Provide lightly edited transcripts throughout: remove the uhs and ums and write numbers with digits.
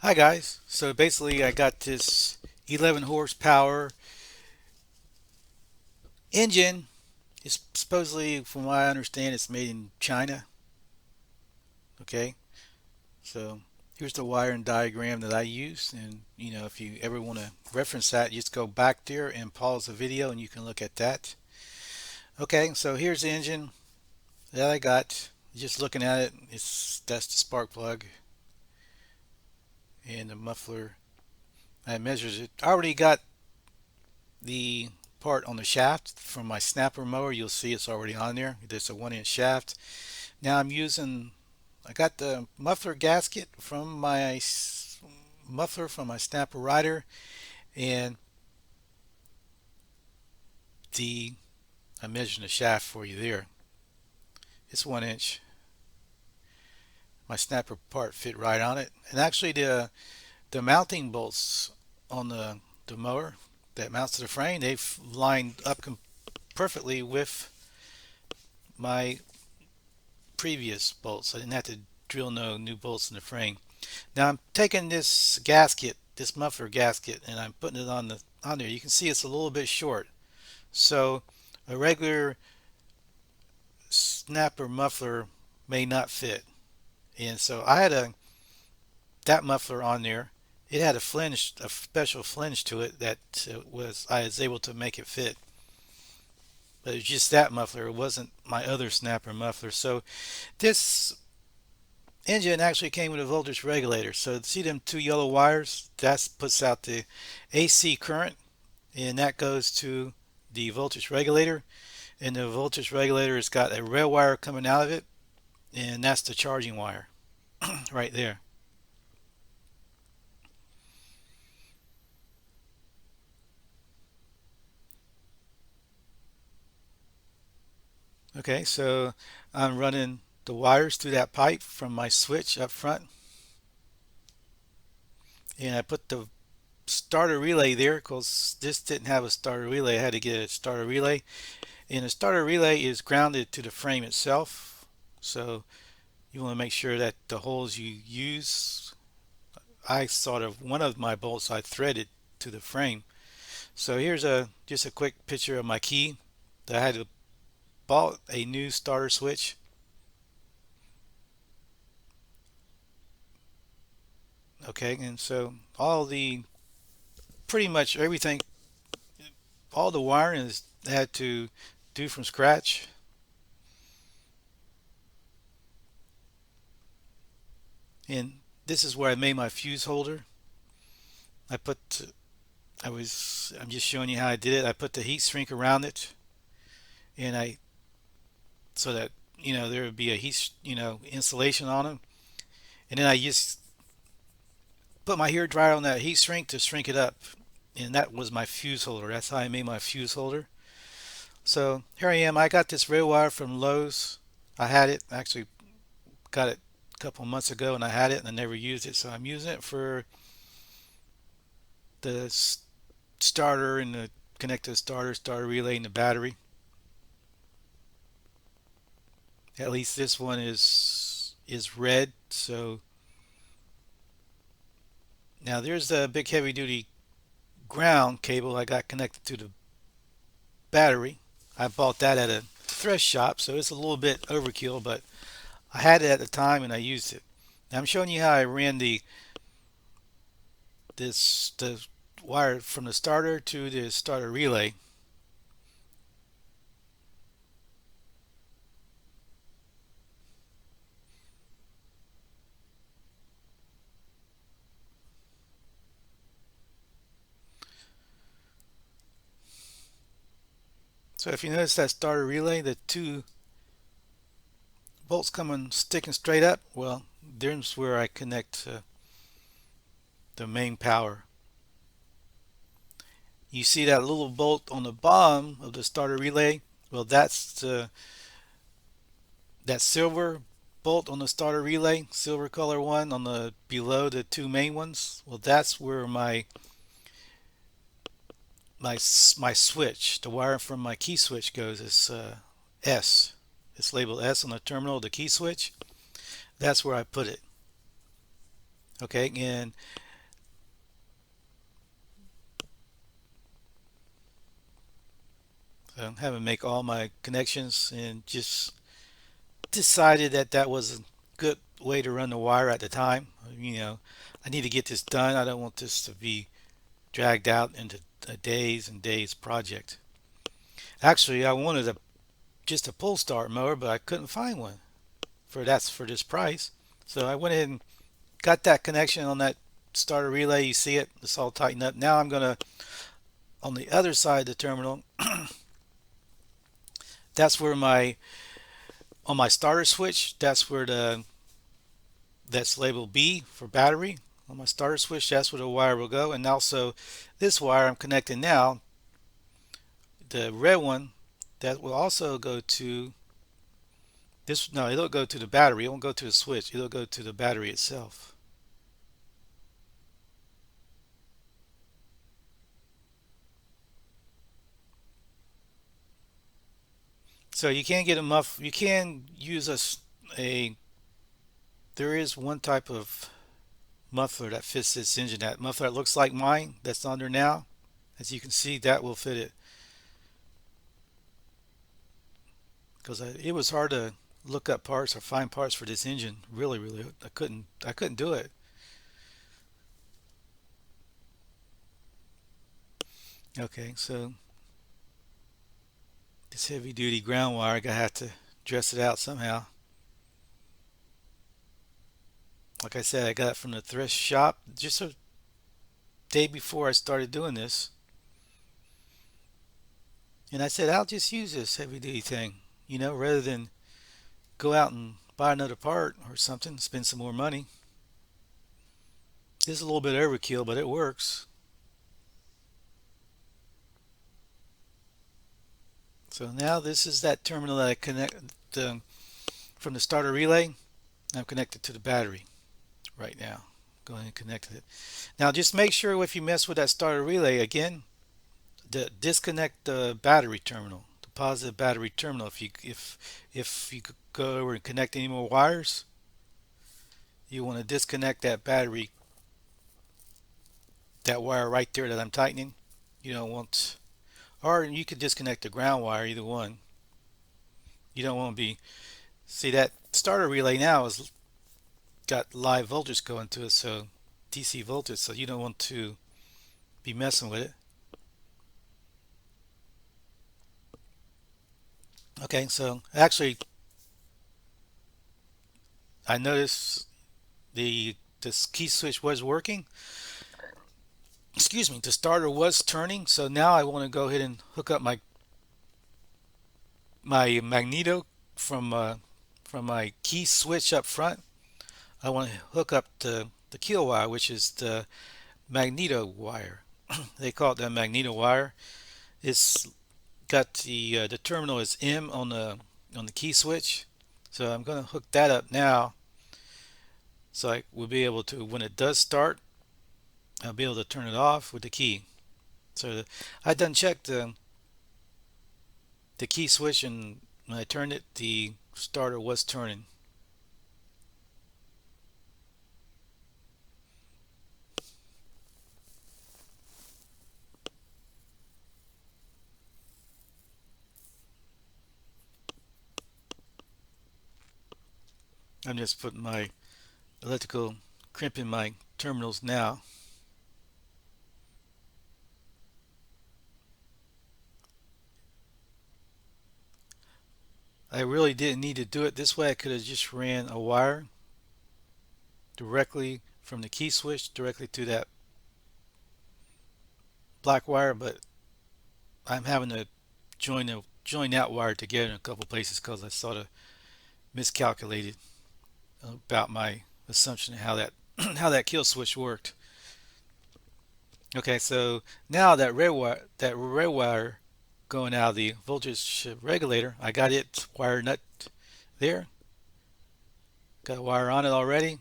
Hi guys. So basically I got this 11 horsepower engine. It's supposedly, from what I understand, it's made in China. Okay. So here's the wiring diagram that I use. And if you ever want to reference that, just go back there and pause the video and you can look at that. Okay. So here's the engine that I got. Just looking at it, that's the spark plug and the muffler. I measures it. I already got the part on the shaft from my snapper mower. You'll see it's already on there. It's a 1-inch shaft. Now I got the muffler gasket from my muffler from my snapper rider, and the I'm measuring the shaft for you there. It's 1 inch. My snapper part fit right on it, and actually the mounting bolts on the mower that mounts to the frame, they've lined up perfectly with my previous bolts. I didn't have to drill no new bolts in the frame. Now I'm taking this gasket, this muffler gasket, and I'm putting it on there. You can see it's a little bit short. So a regular snapper muffler may not fit. And so I had that muffler on there. It had a special flange to it that I was able to make it fit. But it was just that muffler. It wasn't my other snapper muffler. So this engine actually came with a voltage regulator. So see them two yellow wires? That puts out the AC current, and that goes to the voltage regulator. And the voltage regulator has got a red wire coming out of it, and that's the charging wire right there. Okay, so I'm running the wires through that pipe from my switch up front, and I put the starter relay there because this didn't have a starter relay. I had to get a starter relay, and the starter relay is grounded to the frame itself. So you want to make sure that the holes you use, one of my bolts I threaded to the frame. So here's a just a quick picture of my key. I had to bought a new starter switch. Okay, and so all the pretty much everything, all the wiring is had to do from scratch. And this is where I made my fuse holder. I put I'm just showing you how I did it. I put the heat shrink around it, and I so that there would be a heat insulation on them, and then I just put my hair dryer on that heat shrink to shrink it up, and that was my fuse holder. That's how I made my fuse holder. So here I am. I got this red wire from Lowe's. I had it, actually got it a couple of months ago, and I had it and I never used it. So I'm using it for the starter and the connect to the starter relay and the battery. At least this one is red. So now there's the big heavy duty ground cable I got connected to the battery. I bought that at a thrift shop, so it's a little bit overkill, but I had it at the time and I used it. Now I'm showing you how I ran the wire from the starter to the starter relay. So if you notice that starter relay, the two bolts coming sticking straight up, well, there's where I connect the main power. You see that little bolt on the bottom of the starter relay? Well, that's that silver bolt on the starter relay, silver color one on the below the two main ones. Well, that's where my switch, the wire from my key switch goes. Is S. It's labeled S on the terminal of the key switch. That's where I put it. Okay, and I'm having to make all my connections and just decided that that was a good way to run the wire at the time. I need to get this done. I don't want this to be dragged out into a days and days project. Actually, I wanted just a pull start mower, but I couldn't find one for this price. So I went ahead and got that connection on that starter relay. You see it, it's all tightened up. Now I'm gonna, on the other side of the terminal, that's where on my starter switch, that's labeled B for battery. On my starter switch, that's where the wire will go. And also this wire I'm connecting now, the red one, that will also go to this. No, it'll go to the battery. It won't go to the switch. It'll go to the battery itself. So you can get a you can use a there is one type of muffler that fits this engine. That muffler that looks like mine that's on there now. As you can see, that will fit it. Because it was hard to look up parts or find parts for this engine. Really, really, I couldn't do it. Okay, so this heavy duty ground wire, I have to dress it out somehow. Like I said, I got it from the thrift shop just a day before I started doing this. And I said, I'll just use this heavy duty thing, rather than go out and buy another part or something, spend some more money. This is a little bit overkill, but it works. So now this is that terminal that I connect from the starter relay. I'm connected to the battery right now. Go ahead and connect it. Now just make sure if you mess with that starter relay again, disconnect the battery terminal, the positive battery terminal. If you go over and connect any more wires, you want to disconnect that wire right there that I'm tightening. You don't want, or you could disconnect the ground wire, either one. You don't want to be, see that starter relay now has got live voltage going to it, so DC voltage, so you don't want to be messing with it. Okay, so actually I noticed this key switch was working. Excuse me, the starter was turning, so now I want to go ahead and hook up my magneto from my key switch up front. I want to hook up the kill wire, which is the magneto wire. They call it the magneto wire. It's got the terminal is M on the key switch. So I'm going to hook that up now, so I will be able to, when it does start, I'll be able to turn it off with the key. So I done checked the key switch, and when I turned it, the starter was turning. I'm just putting my electrical crimp in my terminals now. I really didn't need to do it this way. I could have just ran a wire directly from the key switch directly to that black wire, but I'm having to join that wire together in a couple places because I sort of miscalculated about my assumption of how that how that kill switch worked. Okay, so now that red wire going out of the voltage regulator, I got it wire nut there. Got a wire on it already.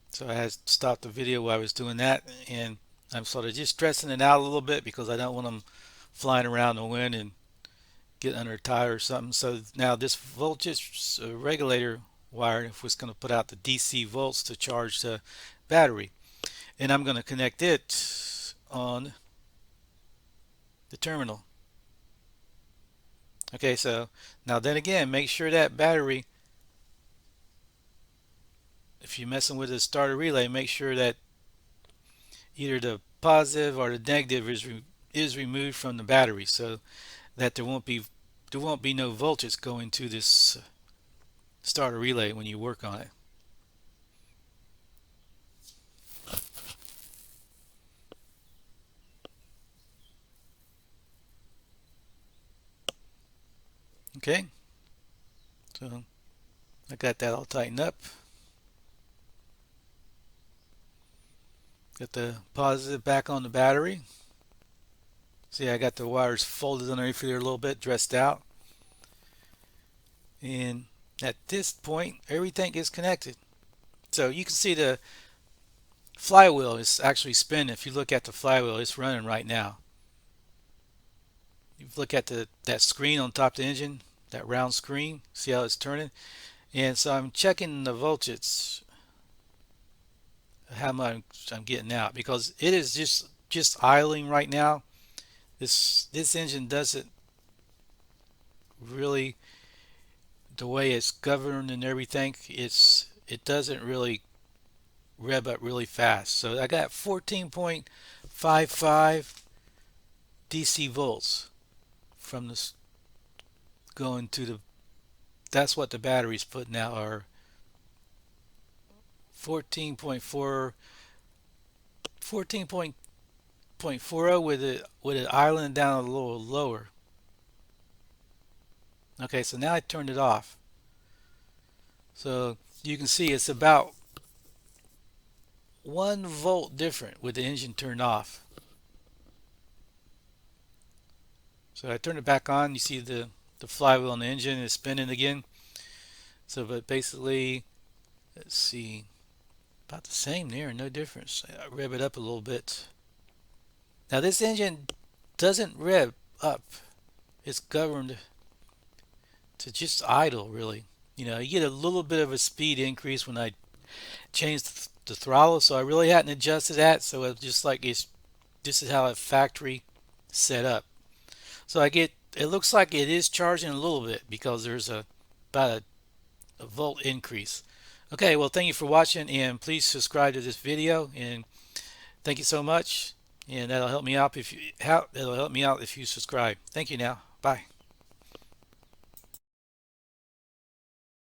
So I had stopped the video while I was doing that, and I'm sort of just stressing it out a little bit because I don't want them flying around the wind and get under a tire or something. So now this voltage regulator wire if it's going to put out the DC volts to charge the battery. And I'm going to connect it on the terminal. Okay, so now then again, make sure that battery, if you're messing with a starter relay, make sure that either the positive or the negative is removed from the battery, so that there won't be no voltage going to this starter relay when you work on it. Okay, so I got that all tightened up. Got the positive back on the battery. See, I got the wires folded underneath there a little bit, dressed out. And at this point, everything is connected. So you can see the flywheel is actually spinning. If you look at the flywheel, it's running right now. You look at that screen on top of the engine, that round screen, see how it's turning? And so I'm checking the voltage, how much I'm getting out, because it is just idling right now. This engine doesn't really, the way it's governed and everything, it doesn't really rev up really fast. So I got 14.55 DC volts from this going to the, that's what the battery's putting out, are 14.4 14.40 with it idling down a little lower. Okay, so now I turned it off. So you can see it's about 1 volt different with the engine turned off. So I turn it back on, you see the flywheel on the engine is spinning again. So but basically, let's see, about the same there, no difference. I rev it up a little bit. Now this engine doesn't rev up. It's governed to just idle, really. You know, you get a little bit of a speed increase when I change the throttle, so I really hadn't adjusted that, so it's just like this is how a factory set up. So it looks like it is charging a little bit because there's about a volt increase. Okay, well, thank you for watching, and please subscribe to this video, and thank you so much, and that'll help me out if you subscribe. Thank you now. Bye.